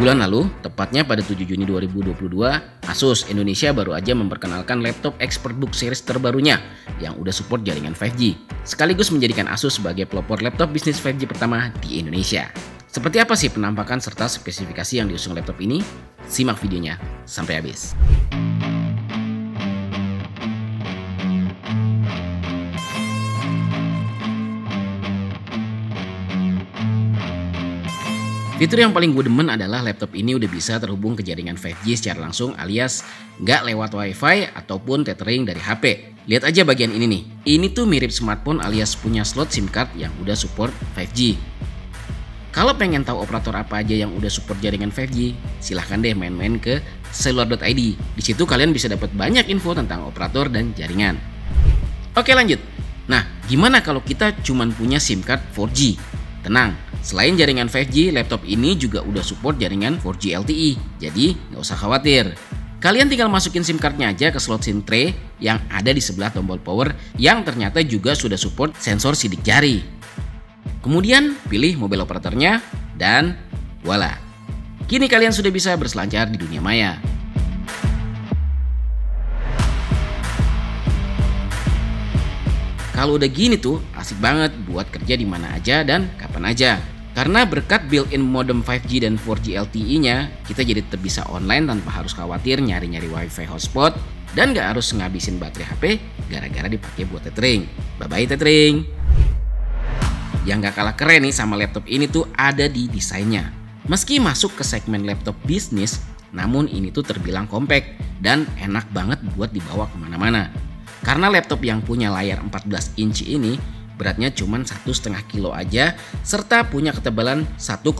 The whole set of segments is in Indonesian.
Bulan lalu, tepatnya pada 7 Juni 2022, Asus Indonesia baru aja memperkenalkan laptop ExpertBook series terbarunya yang udah support jaringan 5G, sekaligus menjadikan Asus sebagai pelopor laptop bisnis 5G pertama di Indonesia. Seperti apa sih penampakan serta spesifikasi yang diusung laptop ini? Simak videonya sampai habis. Fitur yang paling gue demen adalah laptop ini udah bisa terhubung ke jaringan 5G secara langsung alias nggak lewat WiFi ataupun tethering dari HP. Lihat aja bagian ini nih. Ini tuh mirip smartphone alias punya slot SIM card yang udah support 5G. Kalau pengen tahu operator apa aja yang udah support jaringan 5G, silahkan deh main-main ke cellular.id. Di situ kalian bisa dapat banyak info tentang operator dan jaringan. Oke lanjut. Nah, gimana kalau kita cuman punya SIM card 4G? Tenang, selain jaringan 5G, laptop ini juga udah support jaringan 4G LTE, jadi nggak usah khawatir. Kalian tinggal masukin SIM cardnya aja ke slot SIM tray yang ada di sebelah tombol power yang ternyata juga sudah support sensor sidik jari. Kemudian pilih mobil operatornya dan voila. Kini kalian sudah bisa berselancar di dunia maya. Kalau udah gini tuh asik banget buat kerja di mana aja dan kapan aja. Karena berkat built-in modem 5G dan 4G LTE-nya, kita jadi bisa online tanpa harus khawatir nyari-nyari WiFi hotspot dan gak harus ngabisin baterai HP gara-gara dipakai buat tethering. Bye-bye tethering. Yang gak kalah keren nih sama laptop ini tuh ada di desainnya. Meski masuk ke segmen laptop bisnis, namun ini tuh terbilang compact dan enak banget buat dibawa kemana-mana. Karena laptop yang punya layar 14 inci ini beratnya cuma 1,5 kilo aja serta punya ketebalan 1,8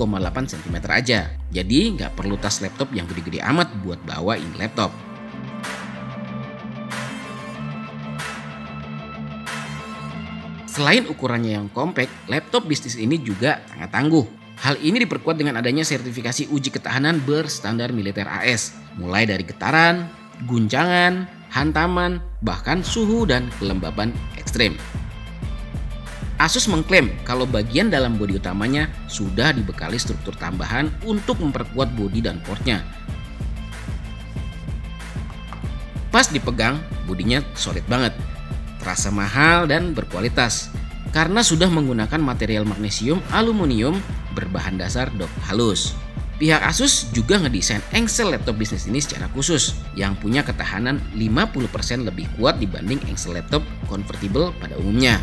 cm aja. Jadi nggak perlu tas laptop yang gede-gede amat buat bawa ini laptop. Selain ukurannya yang compact, laptop bisnis ini juga sangat tangguh. Hal ini diperkuat dengan adanya sertifikasi uji ketahanan berstandar militer AS, mulai dari getaran, guncangan, hantaman, bahkan suhu dan kelembaban ekstrim. Asus mengklaim kalau bagian dalam bodi utamanya sudah dibekali struktur tambahan untuk memperkuat bodi dan portnya. Pas dipegang, bodinya solid banget, terasa mahal dan berkualitas karena sudah menggunakan material magnesium aluminium berbahan dasar dop halus. Pihak Asus juga ngedesain engsel laptop bisnis ini secara khusus yang punya ketahanan 50% lebih kuat dibanding engsel laptop convertible pada umumnya.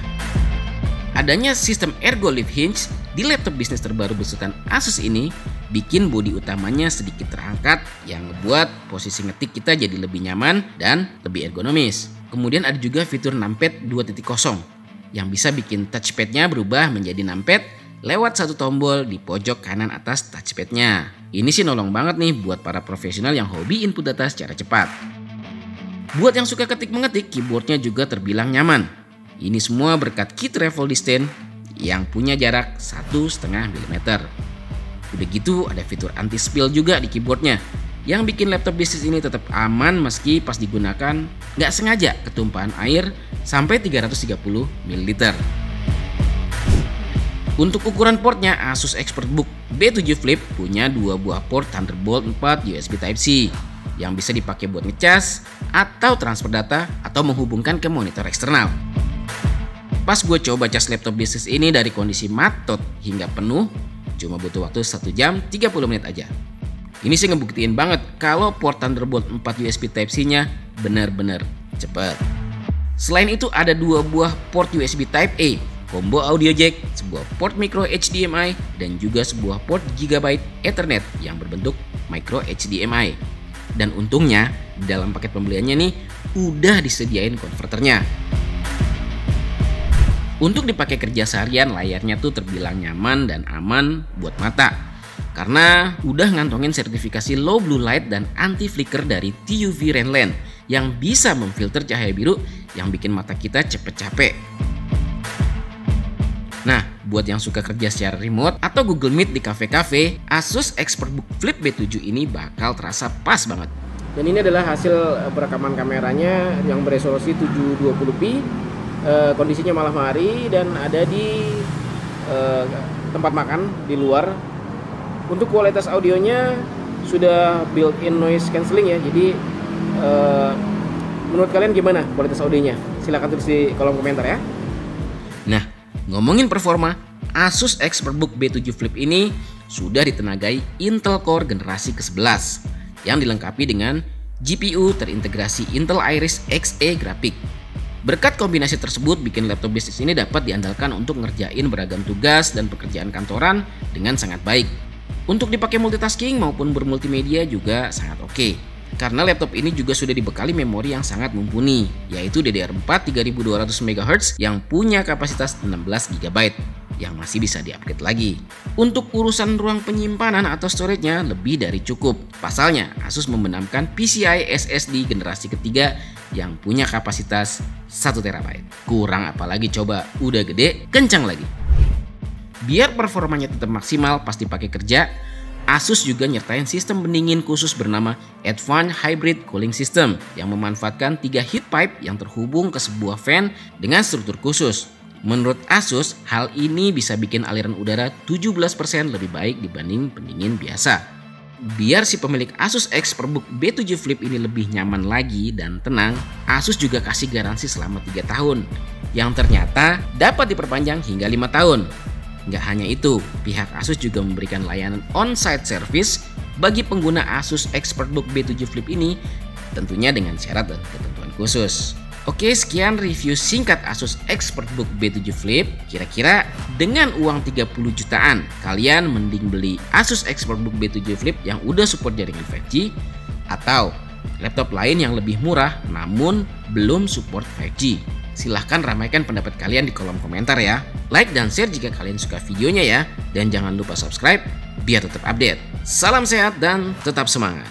Adanya sistem ergo lift hinge di laptop bisnis terbaru besutan Asus ini bikin bodi utamanya sedikit terangkat yang ngebuat posisi ngetik kita jadi lebih nyaman dan lebih ergonomis. Kemudian ada juga fitur numpad 2.0 yang bisa bikin touchpadnya berubah menjadi numpad lewat satu tombol di pojok kanan atas touchpadnya. Ini sih nolong banget nih buat para profesional yang hobi input data secara cepat. Buat yang suka ketik-mengetik, keyboardnya juga terbilang nyaman. Ini semua berkat key travel distance yang punya jarak 1,5 mm. Udah gitu ada fitur anti-spill juga di keyboardnya yang bikin laptop bisnis ini tetap aman meski pas digunakan nggak sengaja ketumpahan air sampai 330 ml. Untuk ukuran portnya, Asus ExpertBook B7 Flip punya 2 buah port Thunderbolt 4 USB Type-C yang bisa dipakai buat ngecas atau transfer data atau menghubungkan ke monitor eksternal. Pas gue coba cas laptop bisnis ini dari kondisi matot hingga penuh, cuma butuh waktu 1 jam 30 menit aja. Ini sih ngebuktiin banget kalau port Thunderbolt 4 USB Type-C-nya benar-benar cepet. Selain itu ada 2 buah port USB Type-A, combo audio jack, sebuah port micro HDMI, dan juga sebuah port Gigabyte Ethernet yang berbentuk micro HDMI. Dan untungnya di dalam paket pembeliannya nih udah disediain konverternya. Untuk dipakai kerja seharian, layarnya tuh terbilang nyaman dan aman buat mata karena udah ngantongin sertifikasi low blue light dan anti flicker dari TUV Renland yang bisa memfilter cahaya biru yang bikin mata kita cepet capek. Nah, buat yang suka kerja secara remote atau Google Meet di kafe-kafe, Asus ExpertBook Flip B7 ini bakal terasa pas banget. Dan ini adalah hasil perekaman kameranya yang beresolusi 720p, kondisinya malam hari dan ada di tempat makan di luar Untuk kualitas audionya sudah built-in noise cancelling ya. Jadi menurut kalian gimana kualitas audionya? Silahkan tulis di kolom komentar ya. Nah, ngomongin performa, Asus ExpertBook B7 Flip ini sudah ditenagai Intel Core generasi ke-11 yang dilengkapi dengan GPU terintegrasi Intel Iris Xe grafik. Berkat kombinasi tersebut bikin laptop bisnis ini dapat diandalkan untuk ngerjain beragam tugas dan pekerjaan kantoran dengan sangat baik. Untuk dipakai multitasking maupun bermultimedia juga sangat oke. Karena laptop ini juga sudah dibekali memori yang sangat mumpuni, yaitu DDR4 3200 MHz yang punya kapasitas 16 GB yang masih bisa diupgrade lagi. Untuk urusan ruang penyimpanan atau storage-nya lebih dari cukup. Pasalnya, Asus membenamkan PCI SSD generasi ketiga yang punya kapasitas 1 TB. Kurang apalagi coba, udah gede, kencang lagi. Biar performanya tetap maksimal pas dipakai kerja, Asus juga nyertain sistem pendingin khusus bernama Advanced Hybrid Cooling System yang memanfaatkan 3 heat pipe yang terhubung ke sebuah fan dengan struktur khusus. Menurut Asus, hal ini bisa bikin aliran udara 17% lebih baik dibanding pendingin biasa. Biar si pemilik Asus ExpertBook B7 Flip ini lebih nyaman lagi dan tenang, Asus juga kasih garansi selama 3 tahun yang ternyata dapat diperpanjang hingga 5 tahun. Nggak hanya itu, pihak Asus juga memberikan layanan on-site service bagi pengguna Asus ExpertBook B7 Flip ini, tentunya dengan syarat dan ketentuan khusus. Oke, sekian review singkat Asus ExpertBook B7 Flip. Kira-kira dengan uang 30 jutaan, kalian mending beli Asus ExpertBook B7 Flip yang udah support jaringan 5G atau laptop lain yang lebih murah namun belum support 5G? Silahkan ramaikan pendapat kalian di kolom komentar ya. Like dan share jika kalian suka videonya ya. Dan jangan lupa subscribe biar tetap update. Salam sehat dan tetap semangat.